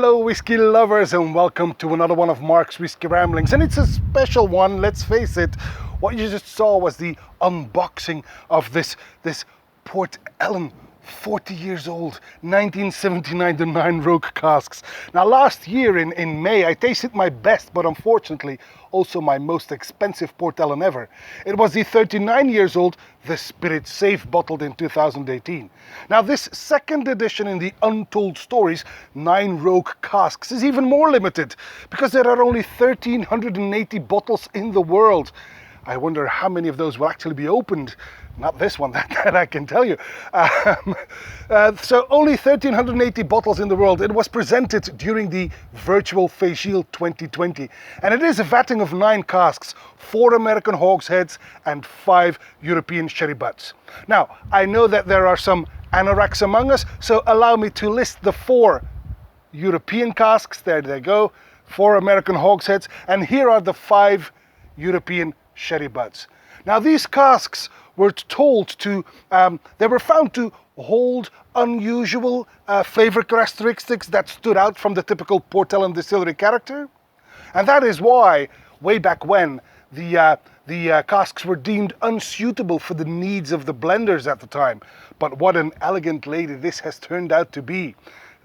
Hello whiskey lovers, and welcome to another one of Mark's Whiskey Ramblings, and it's a special one, let's face it. What you just saw was the unboxing of this Port Ellen 40 years old 1979 to 9 Rogue Casks. Now last year in May I tasted my best, but unfortunately also my most expensive Port Ellen ever. It was the 39 years old The Spirit Safe, bottled in 2018. Now this second edition in the Untold Stories 9 Rogue Casks is even more limited because there are only 1,380 bottles in the world. I wonder how many of those will actually be opened. Not this one, that I can tell you. So only 1,380 bottles in the world. It was presented during the virtual Feis Ile 2020. And it is a vatting of 9 casks, 4 American hogsheads and 5 European sherry butts. Now, I know that there are some anoraks among us, so allow me to list the 4 European casks. There they go, 4 American hogsheads, and here are the 5 European sherry butts. Now these casks were they were found to hold unusual flavor characteristics that stood out from the typical Port Ellen distillery character. And that is why, way back when, the casks were deemed unsuitable for the needs of the blenders at the time. But what an elegant lady this has turned out to be.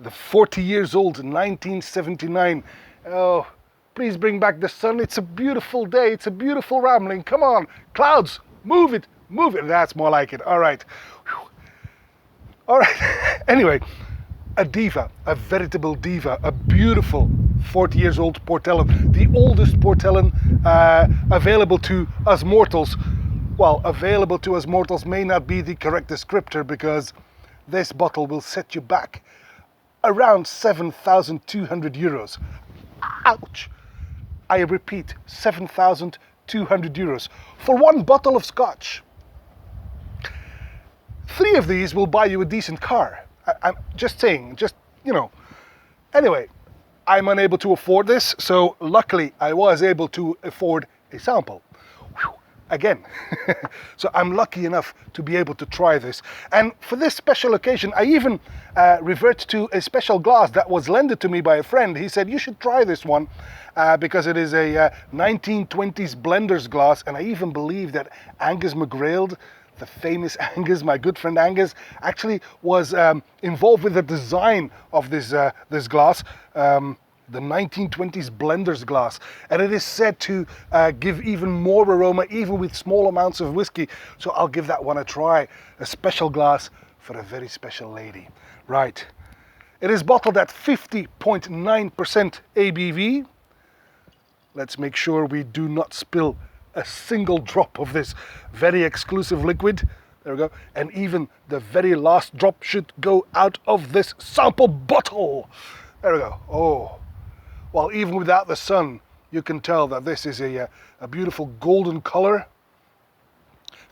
The 40 years old 1979. Oh, please bring back the sun. It's a beautiful day. It's a beautiful rambling. Come on, clouds, move it. Move it. That's more like it. All right. Whew. All right. Anyway, a diva, a veritable diva, a beautiful 40 years old Port Ellen, the oldest Port Ellen available to us mortals. Well, available to us mortals may not be the correct descriptor, because this bottle will set you back around 7,200 euros. Ouch. I repeat, 7,200 euros for one bottle of scotch. 3 of these will buy you a decent car. I'm just saying, Anyway, I'm unable to afford this, so luckily I was able to afford a sample. Whew. Again. So I'm lucky enough to be able to try this. And for this special occasion, I even revert to a special glass that was lended to me by a friend. He said, you should try this one because it is a 1920s blender's glass. And I even believe that Angus McGrail, the famous Angus, my good friend Angus, actually was involved with the design of this glass, the 1920s blender's glass. And it is said to give even more aroma, even with small amounts of whiskey. So I'll give that one a try. A special glass for a very special lady. Right. It is bottled at 50.9% ABV. Let's make sure we do not spill a single drop of this very exclusive liquid. There we go. And even the very last drop should go out of this sample bottle. There we go. Oh, well, even without the sun, you can tell that this is a beautiful golden color.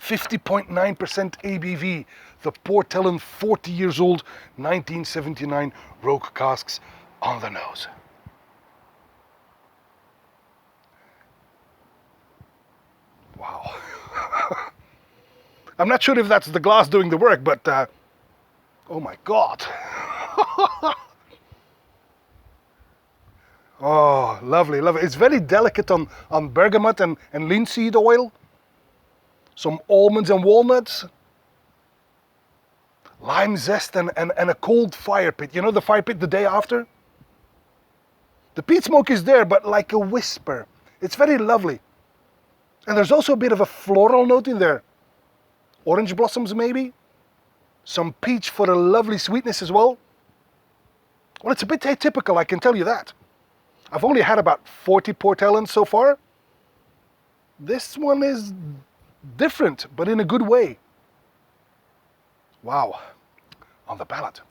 50.9% ABV. The Port Ellen 40 years old 1979 Rogue Casks on the nose. Wow. I'm not sure if that's the glass doing the work, but oh my God. Oh, lovely, lovely. It's very delicate on bergamot and linseed oil. Some almonds and walnuts. Lime zest and a cold fire pit. You know the fire pit the day after? The peat smoke is there, but like a whisper. It's very lovely. And there's also a bit of a floral note in there. Orange blossoms maybe. Some peach for a lovely sweetness as well. Well, it's a bit atypical, I can tell you that. I've only had about 40 Port Ellens so far. This one is different, but in a good way. Wow. On the palate.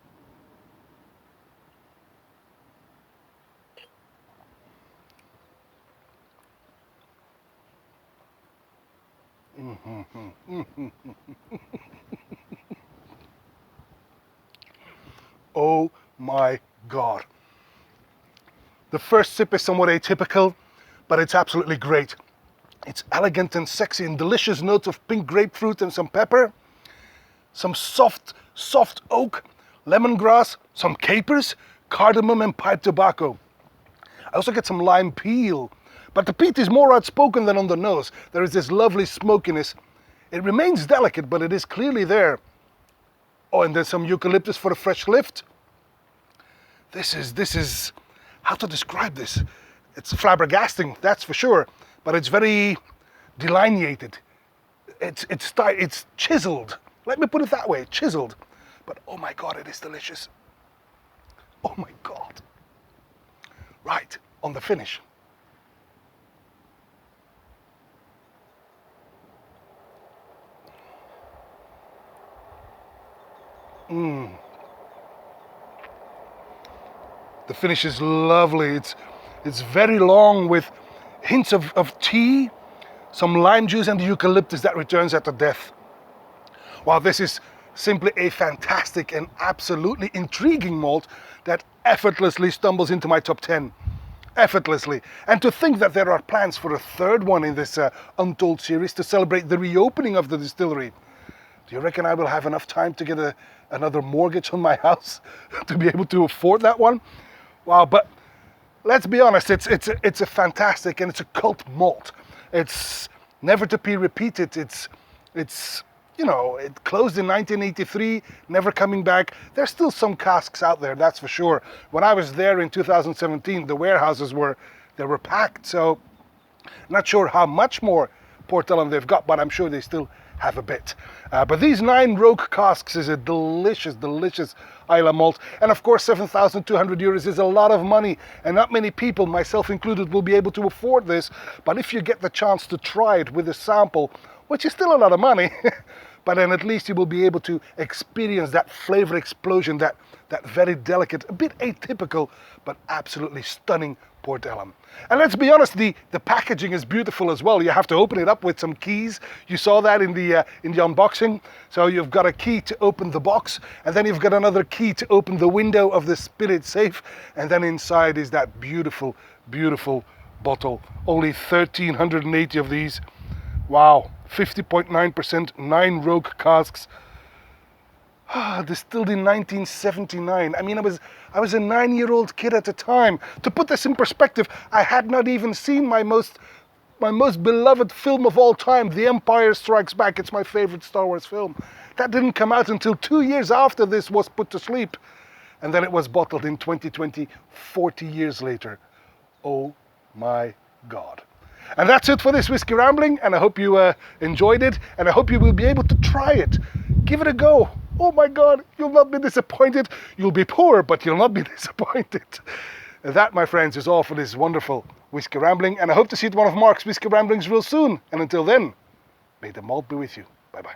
Oh my God. The first sip is somewhat atypical, but it's absolutely great. It's elegant and sexy and delicious notes of pink grapefruit and some pepper. Some soft oak, lemongrass, some capers, cardamom and pipe tobacco. I also get some lime peel, but the peat is more outspoken than on the nose. There is this lovely smokiness. It remains delicate, but it is clearly there. Oh, and there's some eucalyptus for a fresh lift. This is, how to describe this? It's flabbergasting, that's for sure, but it's very delineated. It's chiseled. Let me put it that way, chiseled. But oh my God, it is delicious. Oh my God. Right, on the finish. The finish is lovely. It's very long with hints of tea, some lime juice and the eucalyptus that returns at the death. Wow, this is simply a fantastic and absolutely intriguing malt that effortlessly stumbles into my top 10. Effortlessly. And to think that there are plans for a third one in this Untold series to celebrate the reopening of the distillery. Do you reckon I will have enough time to get another mortgage on my house to be able to afford that one? Wow, but let's be honest, it's a fantastic and it's a cult malt. It's never to be repeated. It's you know, it closed in 1983, never coming back. There's still some casks out there, that's for sure. When I was there in 2017, the warehouses were packed. So not sure how much more Port Ellen they've got, but I'm sure they still have a bit. But these 9 Rogue Casks is a delicious, delicious Islay malt. And of course, 7,200 euros is a lot of money. And not many people, myself included, will be able to afford this. But if you get the chance to try it with a sample, which is still a lot of money, but then at least you will be able to experience that flavor explosion, that very delicate, a bit atypical, but absolutely stunning Port Ellen. And let's be honest, the packaging is beautiful as well. You have to open it up with some keys. You saw that in the unboxing. So you've got a key to open the box, and then you've got another key to open the window of the spirit safe, and then inside is that beautiful, beautiful bottle. Only 1,380 of these. Wow, 50.9%, 9 Rogue Casks. Distilled in 1979. I mean, I was a 9-year-old kid at the time. To put this in perspective, I had not even seen my most beloved film of all time, The Empire Strikes Back. It's my favorite Star Wars film. That didn't come out until 2 years after this was put to sleep. And then it was bottled in 2020, 40 years later. Oh my God. And that's it for this Whiskey Rambling, and I hope you enjoyed it, and I hope you will be able to try it. Give it a go. Oh my God, you'll not be disappointed. You'll be poor, but you'll not be disappointed. That, my friends, is all for this wonderful Whiskey Rambling, and I hope to see you at one of Mark's Whiskey Ramblings real soon. And until then, may the malt be with you. Bye-bye.